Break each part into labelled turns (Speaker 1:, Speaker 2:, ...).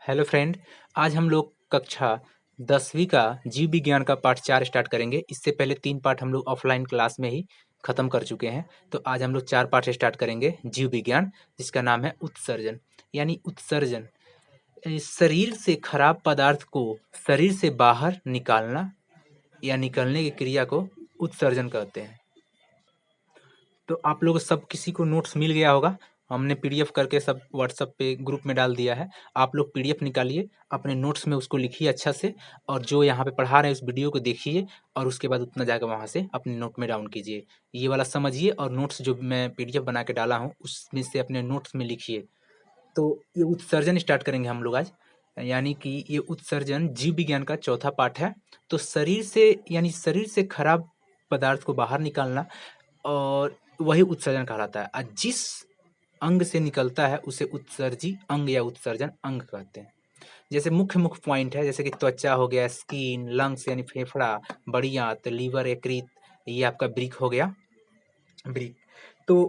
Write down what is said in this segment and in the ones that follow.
Speaker 1: Hello friend. आज हम लोग कक्षा 10वीं का जीव विज्ञान का पाठ 4 स्टार्ट करेंगे। इससे पहले 3 पाठ हम लोग ऑफलाइन क्लास में ही खत्म कर चुके हैं। तो आज हम लोग 4 पाठ स्टार्ट करेंगे जीव विज्ञान, जिसका नाम है उत्सर्जन। यानी उत्सर्जन शरीर से खराब पदार्थ को शरीर से बाहर निकालना या निकलने की क्रिया को उत्सर्जन कहते हैं। तो आप लोग सब किसी को नोट्स मिल गया होगा। हमने पीडीएफ करके सब व्हाट्सएप पे ग्रुप में डाल दिया है। आप लोग पीडीएफ निकालिए, अपने नोट्स में उसको लिखिए अच्छा से, और जो यहाँ पे पढ़ा रहे हैं उस वीडियो को देखिए, और उसके बाद उतना जाकर वहाँ से अपने नोट में डाउन कीजिए। ये वाला समझिए, और नोट्स जो मैं पीडीएफ बना के डाला हूँ उसमें से अपने नोट्स में लिखिए। तो ये उत्सर्जन स्टार्ट करेंगे हम लोग आज। यानी कि ये उत्सर्जन जीव विज्ञान का चौथा पाठ है। तो शरीर से यानी शरीर से खराब पदार्थ को बाहर निकालना, और वही उत्सर्जन कहलाता है। जिस अंग से निकलता है उसे उत्सर्जी अंग या उत्सर्जन अंग कहते हैं। जैसे मुख्य मुख्य पॉइंट है, जैसे कि त्वचा हो गया, स्किन, लंग्स यानी फेफड़ा, बड़ी आंत, लीवर, यकृत, ये आपका ब्रिक हो गया। ब्रिक तो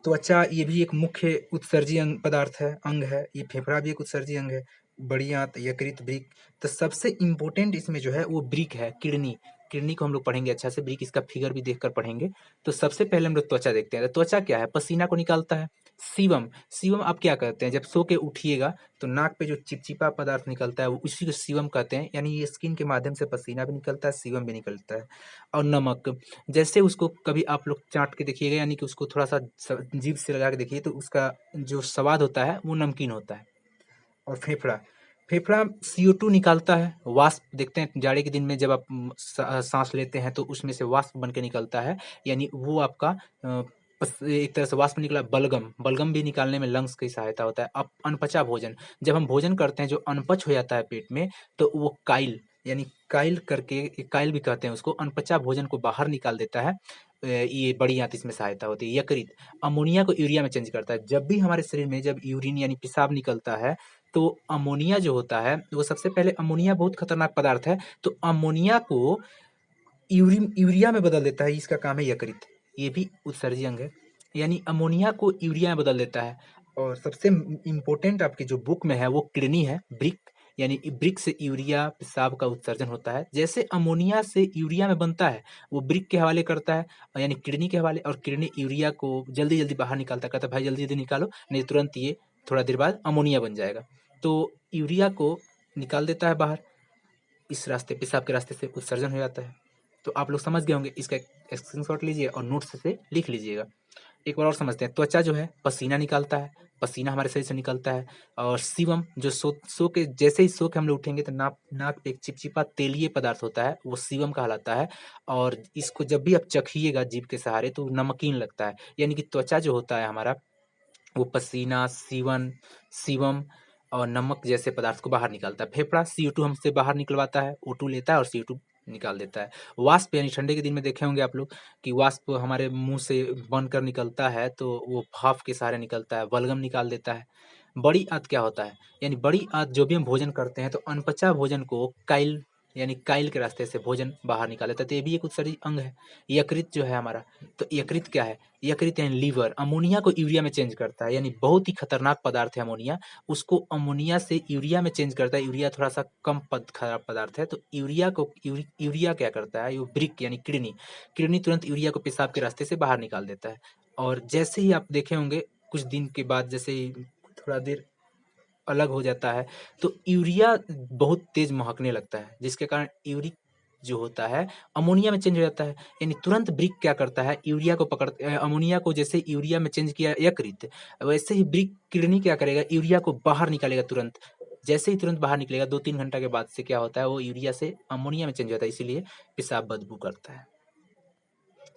Speaker 1: त्वचा ये भी एक मुख्य उत्सर्जी अंग पदार्थ है, अंग है। ये फेफड़ा भी एक उत्सर्जी अंग है। बड़ी आंत, यकृत, ब्रिक। तो सबसे इम्पोर्टेंट इसमें जो है वो ब्रिक है, किडनी। किडनी को हम लोग पढ़ेंगे अच्छा से, ब्रिक इसका फिगर भी देखकर पढ़ेंगे। तो सबसे पहले हम लोग त्वचा देखते हैं। तो त्वचा क्या है? पसीना को निकालता है। सीवम, सीवम आप क्या कहते हैं? जब सो के उठिएगा तो नाक पे जो चिपचिपा पदार्थ निकलता है वो उसी को सीवम कहते हैं। यानी ये स्किन के माध्यम से पसीना भी निकलता है, सीवम भी निकलता है। और नमक, जैसे उसको कभी आप लोग चाट के देखिएगा, यानी कि उसको थोड़ा सा जीभ से लगा के देखिए, तो उसका जो स्वाद होता है वो नमकीन होता है। और फेफड़ा, फेफड़ा CO2 निकालता है। वाष्प देखते हैं जाड़े के दिन में जब आप सांस लेते हैं तो उसमें से वाष्प बन के निकलता है। यानी वो आपका एक तरह से वाष्प निकला। बलगम, बलगम भी निकालने में लंग्स की सहायता होता है। अब अनपचा भोजन, जब हम भोजन करते हैं जो अनपच हो जाता है पेट में, तो वो काइल, यानी काइल करके, काइल भी कहते हैं उसको, अनपचा भोजन को बाहर निकाल देता है। ये बड़ी आंत इसमें सहायता होती है। यकृत अमोनिया को यूरिया में चेंज करता है। जब भी हमारे शरीर में जब यूरिन यानी पेशाब निकलता है, तो अमोनिया जो होता है वो सबसे पहले, अमोनिया बहुत खतरनाक पदार्थ है, तो अमोनिया को यूरिया में बदल देता है। इसका काम है यकृत। ये भी उत्सर्जी अंग है। यानी अमोनिया को यूरिया में बदल देता है। और सबसे इम्पोर्टेंट आपकी जो बुक में है वो किडनी है, ब्रिक। यानी ब्रिक से यूरिया पेशाब का उत्सर्जन होता है। जैसे अमोनिया से यूरिया में बनता है, वो ब्रिक के हवाले करता है, यानी किडनी के हवाले। और किडनी यूरिया को जल्दी जल्दी बाहर निकालता है, कहता है भाई जल्दी जल्दी निकालो, नहीं तुरंत ये थोड़ा देर बाद अमोनिया बन जाएगा। तो यूरिया को निकाल देता है बाहर। इस रास्ते, पेशाब के रास्ते से उत्सर्जन हो जाता है। तो आप लोग समझ गए होंगे। इसका एक स्क्रीनशॉट लीजिए और नोट्स से लिख लीजिएगा। एक बार और समझते हैं। त्वचा जो है पसीना निकालता है, पसीना हमारे शरीर से निकलता है। और सीवम, जो सो के जैसे ही सो के हम लोग उठेंगे तो नाक नाक पे एक चिपचिपा तेलीय पदार्थ होता है, वो सीवम कहलाता है। और इसको जब भी आप चखिएगा जीभ के सहारे तो नमकीन लगता है। यानी कि त्वचा जो होता है हमारा, वो पसीना, सीवन, सीवम और नमक जैसे पदार्थ को बाहर निकालता है। फेफड़ा CO2 हमसे बाहर निकलवाता है, O2 लेता है और CO2 निकाल देता है। वाष्प, यानी ठंडे के दिन में देखे होंगे आप लोग कि वाष्प हमारे मुंह से बनकर निकलता है, तो वो भाप के सहारे निकलता है, बलगम निकाल देता है। बड़ी आंत क्या होता है? यानी बड़ी आंत, जो भी हम भोजन करते हैं तो अनपचा भोजन को काइल, यानी काइल के रास्ते से भोजन बाहर निकाल लेता है। तो ये भी एक उत्सर्जी अंग है। यकृत जो है हमारा, तो यकृत क्या है? यकृत यानी लीवर, अमोनिया को यूरिया में चेंज करता है। यानी बहुत ही खतरनाक पदार्थ है अमोनिया, उसको अमोनिया से यूरिया में चेंज करता है। यूरिया थोड़ा सा कम खराब पदार्थ है, तो यूरिया को यूरिया क्या करता है? वो ब्रिक यानी किडनी, किडनी तुरंत यूरिया को पेशाब के रास्ते से बाहर निकाल देता है। और जैसे ही आप देखे होंगे कुछ दिन के बाद, जैसे ही थोड़ा देर अलग हो जाता है, तो यूरिया बहुत तेज महकने लगता है, जिसके कारण यूरिक जो होता है अमोनिया में चेंज हो जाता है। यानी तुरंत ब्रिक क्या करता है? यूरिया को पकड़, अमोनिया को जैसे यूरिया में चेंज किया यकृत, वैसे ही ब्रिक किडनी क्या करेगा? यूरिया को बाहर निकालेगा तुरंत। जैसे ही तुरंत बाहर निकलेगा 2-3 घंटा के बाद से क्या होता है? वो यूरिया से अमोनिया में चेंज हो जाता है, इसीलिए पेशाब बदबू करता है।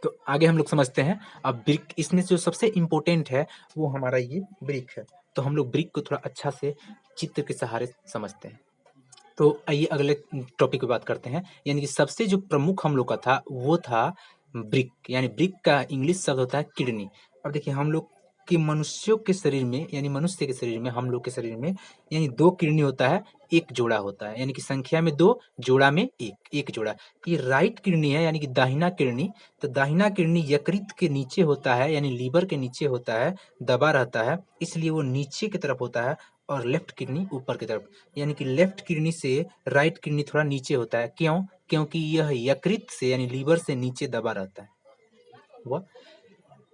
Speaker 1: तो आगे हम लोग समझते हैं। अब ब्रिक, इसमें जो सबसे इम्पोर्टेंट है वो हमारा ये ब्रिक है। तो हम लोग ब्रिक को थोड़ा अच्छा से चित्र के सहारे समझते हैं। तो आइए अगले टॉपिक पे बात करते हैं। यानी कि सबसे जो प्रमुख हम लोग का था वो था ब्रिक। यानी ब्रिक का इंग्लिश शब्द होता है किडनी। अब देखिए हम लोग के मनुष्यों के शरीर में, यानी मनुष्य के शरीर में, हम लोग के शरीर में यानी 2 किडनी होता है। एक जोड़ा होता है, यानी कि संख्या में 2, जोड़ा में एक जोड़ा। ये राइट किडनी है, यानी कि दाहिना किडनी। तो दाहिना किडनी यकृत के नीचे होता है, यानी लीवर के नीचे होता है, दबा रहता है, इसलिए वो नीचे की तरफ होता है, और लेफ्ट किडनी ऊपर की तरफ, यानी कि लेफ्ट किडनी से राइट किडनी थोड़ा नीचे होता है। क्यों? क्योंकि यह यकृत से यानी लीवर से नीचे दबा रहता है। हुआ।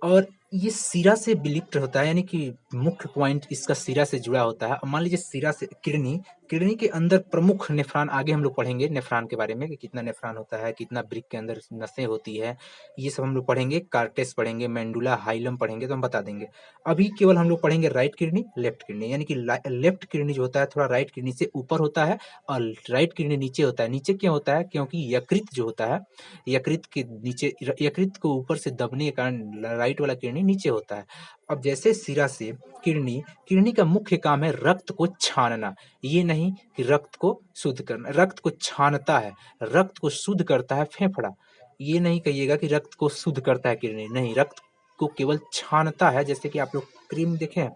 Speaker 1: और ये सिरा से विलिप्त होता है, यानी कि मुख्य पॉइंट इसका सिरा से जुड़ा होता है। मान लीजिए सिरा से किडनी, किडनी के अंदर प्रमुख नेफ्रॉन, आगे हम लोग पढ़ेंगे नेफ्रॉन के बारे में कि कितना नेफ्रॉन होता है, कितना वृक्क के अंदर नसें होती है, ये सब हम लोग पढ़ेंगे। कार्टेस पढ़ेंगे, मेंडुला, हाइलम पढ़ेंगे, तो हम बता देंगे। अभी केवल हम लोग पढ़ेंगे राइट किडनी, लेफ्ट किडनी, यानी कि लेफ्ट किडनी जो होता है थोड़ा राइट किडनी से ऊपर होता है, और राइट किडनी नीचे होता है। नीचे क्यों होता है? क्योंकि यकृत जो होता है, यकृत के नीचे, यकृत को ऊपर से दबने के कारण राइट वाला किडनी नीचे होता है। अब जैसे सिरा से किडनी, किडनी का मुख्य काम है रक्त को छानना, ये नहीं कि रक्त को शुद्ध करना। रक्त को छानता है, रक्त को शुद्ध करता है फेफड़ा। ये नहीं कहिएगा कि रक्त को शुद्ध करता है किडनी, नहीं, रक्त को केवल छानता है। जैसे कि आप लोग क्रीम देखें,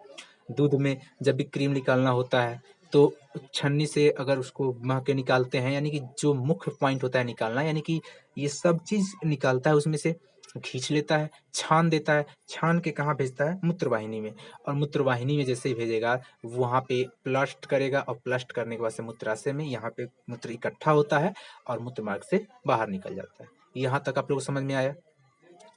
Speaker 1: दूध में जब भी क्रीम निकालना होता है तो छन्नी से अगर उसको मह के निकालते हैं, यानी कि जो मुख्य पॉइंट होता है निकालना, यानी कि ये सब चीज निकालता है, उसमें से खींच लेता है, छान देता है। छान के कहाँ भेजता है? मूत्रवाहिनी में। और मूत्रवाहिनी में जैसे ही भेजेगा, वहां पे प्लस्ट करेगा, और प्लस्ट करने के बाद से मूत्राशय में यहाँ पे मूत्र इकट्ठा होता है और मूत्र मार्ग से बाहर निकल जाता है। यहाँ तक आप लोग को समझ में आया?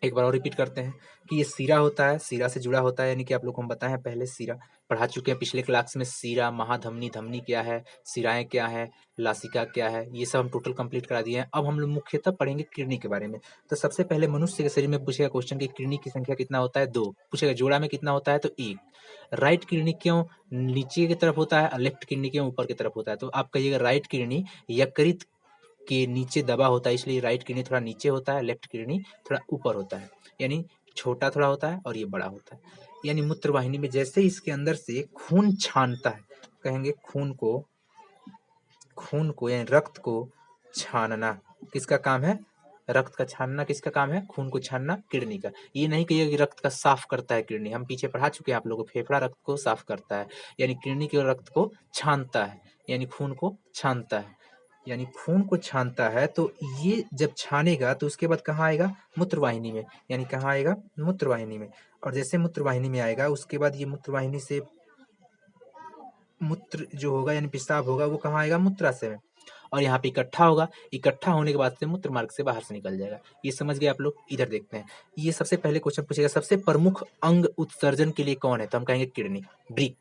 Speaker 1: एक बार और रिपीट करते हैं कि ये सीरा होता है, सीरा से जुड़ा होता है, यानी कि आप लोग को हम बताए हैं पहले, सीरा पढ़ा चुके हैं पिछले क्लास में। सीरा, महाधमनी, धमनी क्या है, सिराएं क्या है, लासिका क्या है, ये सब हम टोटल कंप्लीट करा दिए हैं। अब हम लोग मुख्यतः पढ़ेंगे किडनी के बारे में। तो सबसे पहले मनुष्य के शरीर में पूछेगा क्वेश्चन कि किडनी की संख्या कितना होता है? 2 पूछेगा। जोड़ा में कितना होता है? तो 1। राइट किडनी क्यों नीचे की तरफ होता है और लेफ्ट किडनी क्यों ऊपर की तरफ होता है? तो आप कहिएगा राइट किडनी यकृत के नीचे दबा होता है, इसलिए राइट किडनी थोड़ा नीचे होता है, लेफ्ट किडनी थोड़ा ऊपर होता है, यानी छोटा थोड़ा होता है और ये बड़ा होता है। यानी मूत्र वाहिनी में जैसे ही इसके अंदर से खून छानता है, कहेंगे खून को यानी रक्त को छानना किसका काम है? रक्त का छानना किसका काम है? खून को छानना किडनी का। ये नहीं कहिएगा कि रक्त का साफ करता है किडनी, हम पीछे पढ़ा चुके हैं आप लोगों को, फेफड़ा रक्त को साफ करता है, यानी किडनी के रक्त को छानता है, यानी खून को छानता है, यानी खून को छानता है। तो ये जब छानेगा तो उसके बाद कहाँ आएगा? मूत्रवाहिनी में, यानी कहाँ आएगा? मूत्रवाहिनी में। और जैसे मूत्रवाहिनी में आएगा, उसके बाद ये मूत्रवाहिनी से मूत्र जो होगा यानी पेशाब होगा, वो कहाँ आएगा? मूत्राशय में, और यहाँ पे इकट्ठा होगा। इकट्ठा होने के बाद से मूत्र मार्ग से बाहर से निकल जाएगा। ये समझ गए आप लोग? इधर देखते हैं। ये सबसे पहले क्वेश्चन पूछेगा, सबसे प्रमुख अंग उत्सर्जन के लिए कौन है? तो हम कहेंगे किडनी, ब्रिक।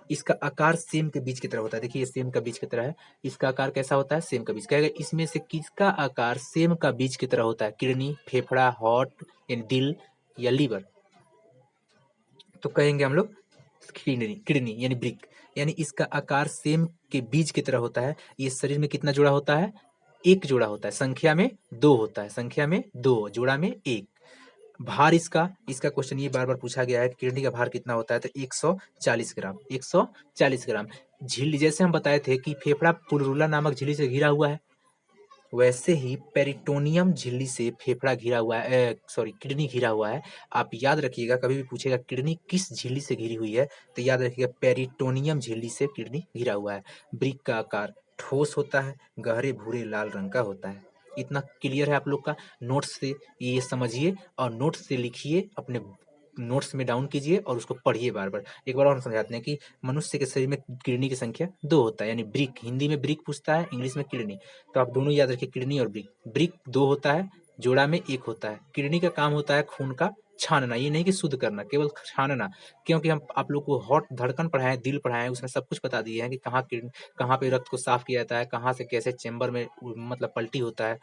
Speaker 1: इसका आकार सेम के बीज की तरह होता है। देखिए ये सेम का बीज की तरह है, इसका आकार कैसा होता है? सेम का बीज। कहेगा इसमें से किसका आकार सेम का बीज की तरह होता है? किडनी, फेफड़ा, हार्ट यानी दिल, या लीवर? तो कहेंगे हम लोग किडनी, किडनी यानी ब्रिक, यानी इसका आकार सेम के बीज की तरह होता है। ये शरीर में कितना जोड़ा होता है? एक जोड़ा होता है, संख्या में 2 होता है, संख्या में 2, जोड़ा में 1। भार इसका, इसका क्वेश्चन ये बार बार पूछा गया है कि किडनी का भार कितना होता है? तो 140 ग्राम, 140 ग्राम। झिल्ली, जैसे हम बताए थे कि फेफड़ा पुलरुला नामक झिल्ली से घिरा हुआ है, वैसे ही पेरिटोनियम झिल्ली से फेफड़ा घिरा हुआ है, सॉरी किडनी घिरा हुआ है। आप याद रखिएगा, कभी भी पूछेगा किडनी किस झिल्ली से घिरी हुई है, तो याद रखिएगा पेरिटोनियम झिल्ली से किडनी घिरा हुआ है। ब्रिक का आकार ठोस होता है, गहरे भूरे लाल रंग का होता है। इतना क्लियर है आप लोग का? नोट्स से ये समझिए और नोट्स से लिखिए, अपने नोट्स में डाउन कीजिए और उसको पढ़िए बार बार। एक बार और हम समझाते हैं कि मनुष्य के शरीर में किडनी की संख्या 2 होता है, यानी ब्रिक, हिंदी में ब्रिक पूछता है, इंग्लिश में किडनी। तो आप दोनों याद रखिए, किडनी और ब्रिक। ब्रिक 2 होता है, जोड़ा में 1 होता है। किडनी का काम होता है खून का छानना, ये नहीं कि शुद्ध करना, केवल छानना। क्योंकि हम आप लोग को हार्ट, धड़कन पढ़ाए, दिल पढ़ाए, उसमें सब कुछ बता दिए हैं कि कहाँ किडनी, कहाँ पे रक्त को साफ किया जाता है, कहाँ से कैसे चेंबर में मतलब पलटी होता है।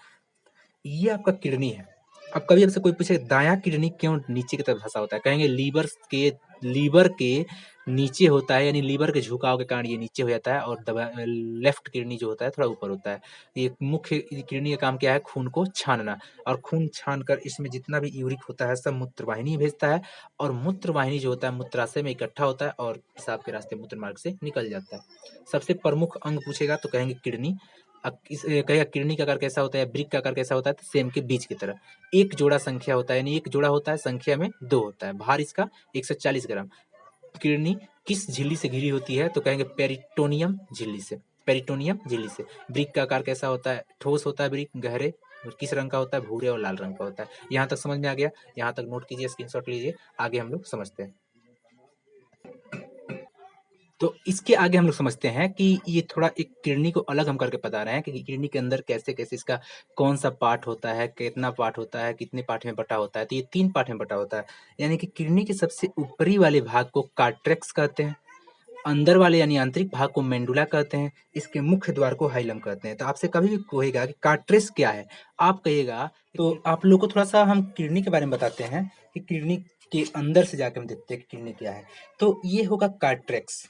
Speaker 1: ये आपका किडनी है। अब कभी आपसे कोई पूछे दायां किडनी क्यों नीचे की तरफ धंसा होता है, कहेंगे लीवर के नीचे होता है, यानी लीवर के झुकाव के कारण ये नीचे हो जाता है, और लेफ्ट किडनी जो होता है थोड़ा ऊपर होता है। ये मुख्य किडनी का काम क्या है? खून को छानना, और खून छानकर इसमें जितना भी यूरिक होता है सब मूत्रवाहिनी भेजता है, और मूत्रवाहिनी जो होता है मूत्राशय में इकट्ठा होता है और पेशाब के रास्ते मूत्र मार्ग से निकल जाता है। सबसे प्रमुख अंग पूछेगा तो कहेंगे किडनी। अब कहेगा किडनी का आकार कैसा होता है, ब्रिक का आकार कैसा होता है? तो सेम के बीच की तरह। एक जोड़ा संख्या होता है, यानी एक जोड़ा होता है, संख्या में 2 होता है। भार इसका 140 ग्राम। किडनी किस झिल्ली से घिरी होती है? तो कहेंगे पेरिटोनियम झिल्ली से। पेरिटोनियम झिल्ली से। ब्रिक का आकार कैसा होता है? ठोस होता है ब्रिक, गहरे, और किस रंग का होता है? भूरे और लाल रंग का होता है। यहाँ तक समझ में आ गया? यहाँ तक नोट कीजिए, स्क्रीनशॉट लीजिए, आगे हम लोग समझते हैं। तो इसके आगे हम लोग समझते हैं कि ये थोड़ा एक किडनी को अलग हम करके बता रहे हैं कि किडनी के अंदर कैसे कैसे इसका कौन सा पार्ट होता है, कितना पार्ट होता है, कितने पार्ट में बटा होता है। तो ये 3 पार्ट में बटा होता है। यानी कि किडनी के सबसे ऊपरी वाले भाग को कार्ट्रेक्स कहते हैं, अंदर वाले यानी आंतरिक भाग को मेंडुला कहते हैं, इसके मुख्य द्वार को हाइलम कहते हैं। तो आपसे कभी भी कहेगा कि कार्ट्रेक्स क्या है, आप कहिएगा। तो आप लोग को थोड़ा सा हम किडनी के बारे में बताते हैं कि किडनी के अंदर से जाकर हम देखते हैं कि किडनी क्या है। तो ये होगा कार्ट्रेक्स।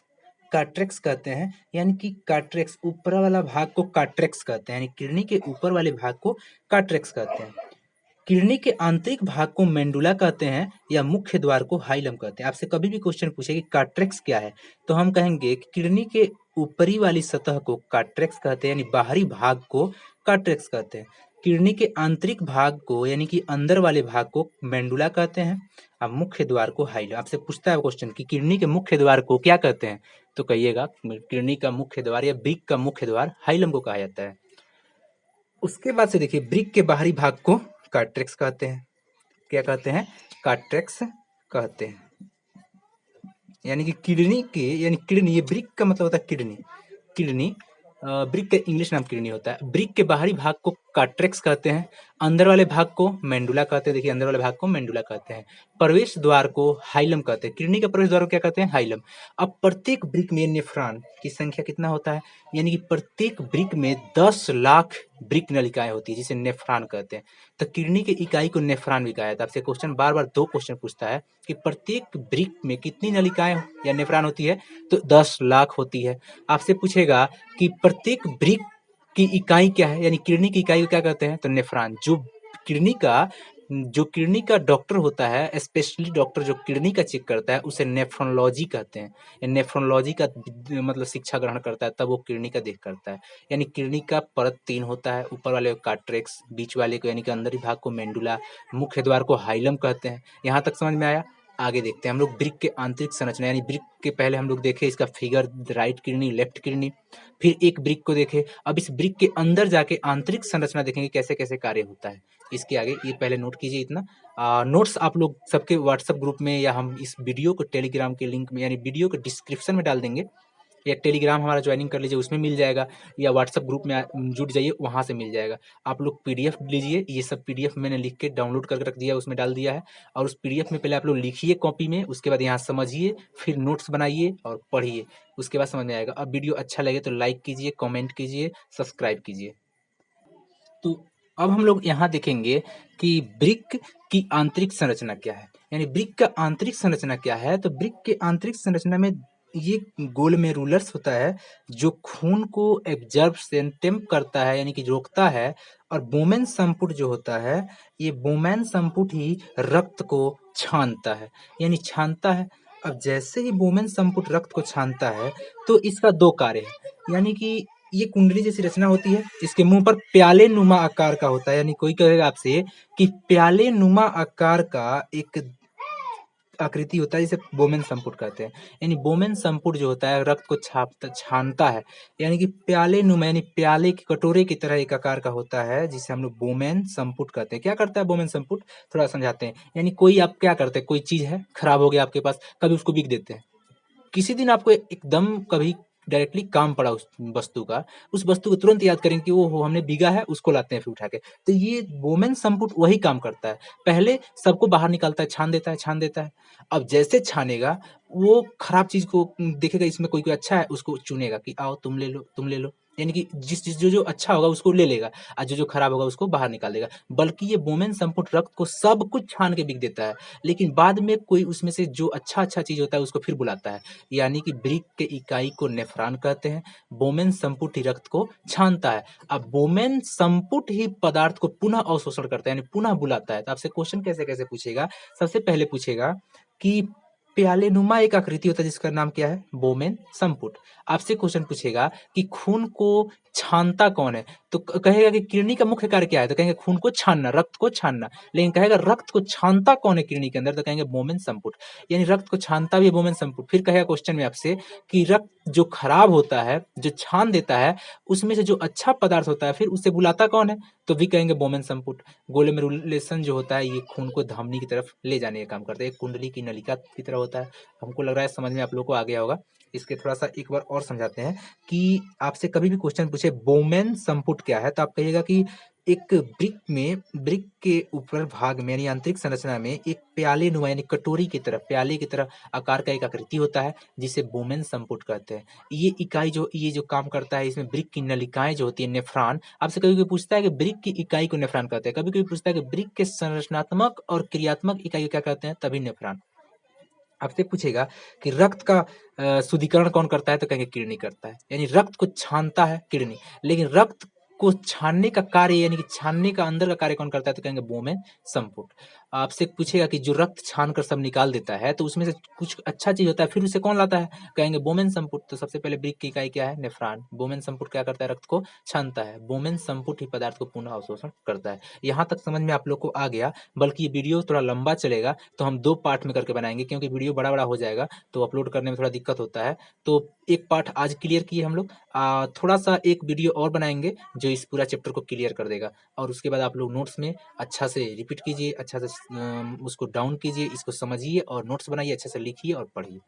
Speaker 1: कार्ट्रेक्स कहते हैं, यानी कि कार्ट्रेक्स ऊपर वाला भाग को कार्ट्रेक्स कहते हैं, यानी किडनी के ऊपर वाले भाग को कार्ट्रेक्स कहते हैं। किडनी के आंतरिक भाग को मेंडुला कहते हैं या मुख्य द्वार को हाइलम कहते हैं। आपसे कभी भी क्वेश्चन पूछे कि कार्ट्रेक्स क्या है, तो हम कहेंगे कि किडनी के ऊपरी वाली सतह को कार्ट्रेक्स कहते हैं, यानी बाहरी भाग को कार्ट्रेक्स कहते हैं। किडनी के आंतरिक भाग को यानी कि अंदर वाले भाग को मेंडुला कहते हैं और मुख्य द्वार को हाइलम। आपसे पूछता है क्वेश्चन कि किडनी के मुख्य द्वार को क्या कहते हैं, तो कहिएगा किडनी का मुख्य द्वार या ब्रिक का मुख्य द्वार हाइलम को कहा जाता है। उसके बाद से देखिए, ब्रिक के बाहरी भाग को कार्ट्रेक्स कहते हैं। क्या कहते हैं? कार्ट्रेक्स कहते हैं। यानी कि किडनी के, यानी किडनी, ये ब्रिक का मतलब होता है किडनी। किडनी ब्रिक का इंग्लिश नाम किडनी होता है। ब्रिक के बाहरी भाग को कार्ट्रेक्स कहते हैं, अंदर वाले भाग को मेंडुला कहते हैं। देखिए, अंदर वाले भाग को मेंडुला कहते हैं। प्रवेश द्वार को हाइलम कहते हैं। किडनी का प्रवेश द्वार को क्या कहते हैं? हाइलम। अब प्रत्येक ब्रिक में नेफ्रॉन की संख्या कितना होता है? यानी कि प्रत्येक ब्रिक में 10 लाख ब्रिक नलिकाएं होती है, जिसे नेफ्रॉन कहते हैं। तो किडनी की इकाई को नेफ्रॉन भी कहा जाता है। आपसे क्वेश्चन बार बार 2 क्वेश्चन पूछता है कि प्रत्येक ब्रिक में कितनी नलिकाएं या नेफ्रॉन होती है, तो 10 लाख होती है। आपसे पूछेगा कि प्रत्येक ब्रिक की इकाई क्या है, यानी किडनी की इकाई को क्या कहते हैं, तो नेफ्रॉन। जो किडनी का डॉक्टर होता है, स्पेशली डॉक्टर जो किडनी का चेक करता है, उसे नेफ्रोलॉजी कहते हैं। ये नेफ्रोलॉजी का मतलब शिक्षा ग्रहण करता है, तब वो किडनी का देख करता है। यानी किडनी का परत 3 होता है, ऊपर वाले को कार्ट्रेक्स, बीच वाले को यानी कि अंदरी भाग को मेंडुला, मुख्य द्वार को हाइलम कहते हैं। यहाँ तक समझ में आया? आगे देखते हैं हम लोग ब्रिक के आंतरिक संरचना, यानी ब्रिक के पहले हम लोग देखे इसका figure, right kidney, left kidney, फिर एक ब्रिक को देखे। अब इस ब्रिक के अंदर जाके आंतरिक संरचना देखेंगे कैसे कैसे कार्य होता है। इसके आगे ये पहले नोट कीजिए इतना। नोट्स आप लोग सबके व्हाट्सएप ग्रुप में, या हम इस वीडियो को टेलीग्राम के लिंक में, यानी वीडियो के डिस्क्रिप्शन में डाल देंगे, या टेलीग्राम हमारा ज्वाइनिंग कर लीजिए, उसमें मिल जाएगा, या व्हाट्सएप ग्रुप में जुड़ जाइए, वहाँ से मिल जाएगा। आप लोग पीडीएफ लीजिए, ये सब पीडीएफ मैंने लिख के डाउनलोड करके रख दिया, उसमें डाल दिया है। और उस पीडीएफ में पहले आप लोग लिखिए कॉपी में, उसके बाद यहाँ समझिए, फिर नोट्स बनाइए और पढ़िए, उसके बाद समझ में आएगा। अब वीडियो अच्छा लगे तो लाइक कीजिए, कमेंट कीजिए, सब्सक्राइब कीजिए। तो अब हम लोग यहाँ देखेंगे कि ब्रिक की आंतरिक संरचना क्या है, यानी ब्रिक का आंतरिक संरचना क्या है। तो ब्रिक के आंतरिक संरचना में ये गोल में रूलर्स होता है, जो खून को एब्जर्ब सेंटेम करता है, यानी कि रोकता है। और बोमेन संपुट जो होता है, ये बोमेन संपुट ही रक्त को छानता है, यानी छानता है। अब जैसे ही बोमेन संपुट रक्त को छानता है, तो इसका 2 कार्य है। यानी कि ये कुंडली जैसी रचना होती है, इसके मुंह पर प्याले नुमा आकार का होता है। यानी कोई कहेगा आपसे कि प्याले नुमा आकार का एक आकृति होता है, जिसे बोमेन संपुट कहते हैं। यानी बोमेन संपुट जो होता है, रक्त को छानता है। यानी कि प्याले नुमा, यानी प्याले की कटोरे की तरह एक आकार का होता है, जिसे हम लोग बोमेन संपुट कहते हैं। क्या करता है बोमेन संपुट, थोड़ा समझाते हैं। यानी कोई आप क्या करते हैं, कोई चीज है खराब हो गया आपके पास, कभी उसको बिक देते हैं। किसी दिन आपको एकदम कभी डायरेक्टली काम पड़ा उस वस्तु का, उस वस्तु को तुरंत याद करेंगे कि वो हमने भीगा है, उसको लाते हैं फिर उठा के। तो ये वोमेन संपुट वही काम करता है, पहले सबको बाहर निकालता है, छान देता है, छान देता है। अब जैसे छानेगा, वो खराब चीज को देखेगा, इसमें कोई कोई अच्छा है, उसको चुनेगा कि आओ तुम ले लो, तुम ले लो। यानी कि जिस जिस जो जो अच्छा होगा उसको ले लेगा, और जो जो खराब होगा उसको बाहर निकाल देगा। बल्कि ये वोमेन संपुट रक्त को सब कुछ छान के बिक देता है, लेकिन बाद में कोई उसमें से जो अच्छा अच्छा चीज होता है उसको फिर बुलाता है। यानी कि ब्रिक के इकाई को नेफ्रॉन कहते हैं। बोमेन संपुट ही रक्त को छानता है। अब बोमेन संपुट ही पदार्थ को पुनः अवशोषण करता है, यानी पुनः बुलाता है। तो आपसे क्वेश्चन कैसे कैसे पूछेगा, सबसे पहले पूछेगा कि प्याले नुमा एक आकृति होता है जिसका नाम क्या है, बोमेन संपुट। आपसे क्वेश्चन पूछेगा कि खून को छानता कौन है? तो कहेगा कि किडनी का मुख्य कार्य क्या है? तो कहेंगे खून को छानना, रक्त को छानना। लेकिन कहेगा रक्त को छानता कौन है किडनी के अंदर? तो कहेंगे बोमेन संपुट, यानी रक्त को छानता भी है बोमेन संपुट। फिर कहेगा क्वेश्चन में आपसे कि रक्त जो खराब होता है, जो छान देता है, उसमें से जो अच्छा पदार्थ होता है, फिर उसे बुलाता कौन है? तो भी कहेंगे बोमेन संपुट। ग्लोमेरुलेशन जो होता है, ये खून को धमनी की तरफ ले जाने का काम करता है, एक कुंडली की नलिका की तरह होता है। हमको लग रहा है समझ में आप लोग को आ गया होगा। इसके थोड़ा सा एक बार और समझाते हैं कि आपसे कभी भी क्वेश्चन पूछे बोमेन संपुट क्या है, तो आप कहिएगा कि एक ब्रिक के ऊपर भाग में यानी आंतरिक संरचना में एक प्याले नुमा यानी कटोरी की तरह, प्याले की तरह आकार का एक आकृति होता है, जिसे बोमेन संपुट कहते हैं। ये जो काम करता है, इसमें ब्रिक की नलिकाएं जो होती है, नेफ्रॉन। आपसे कभी कोई पूछता है कि ब्रिक की इकाई को नेफ्रॉन कहते हैं, कभी कोई पूछता है कि ब्रिक के संरचनात्मक और क्रियात्मक इकाई को क्या कहते हैं, तभी नेफ्रॉन। आपसे पूछेगा कि रक्त का शुद्धिकरण कौन करता है, तो कहेंगे किडनी करता है, यानी रक्त को छानता है किडनी। लेकिन रक्त को छानने का कार्य यानी कि छानने का अंदर का कार्य कौन करता है, तो कहेंगे बोमेन संपुट। आपसे पूछेगा कि जो रक्त छान कर सब निकाल देता है, तो उसमें से कुछ अच्छा चीज होता है, फिर उसे कौन लाता है, कहेंगे बोमेन संपुट। तो सबसे पहले ब्रिक की इकाई क्या है, नेफ्रॉन। बोमेन संपुट क्या करता है, रक्त को छानता है। बोमेन संपुट ही पदार्थ को पुनः अवशोषण करता है। यहाँ तक समझ में आप लोग को आ गया। बल्कि ये वीडियो थोड़ा लंबा चलेगा, तो हम 2 पार्ट में करके बनाएंगे, क्योंकि वीडियो बड़ा-बड़ा हो जाएगा, तो अपलोड करने में थोड़ा दिक्कत होता है। तो एक पार्ट आज क्लियर किए हम लोग। थोड़ा-सा एक वीडियो और बनाएँगे, जो इस पूरा चैप्टर को क्लियर कर देगा, और उसके बाद आप लोग नोट्स में अच्छा से रिपीट कीजिए, अच्छा से उसको डाउन कीजिए, इसको समझिए और नोट्स बनाइए, अच्छे से लिखिए और पढ़िए।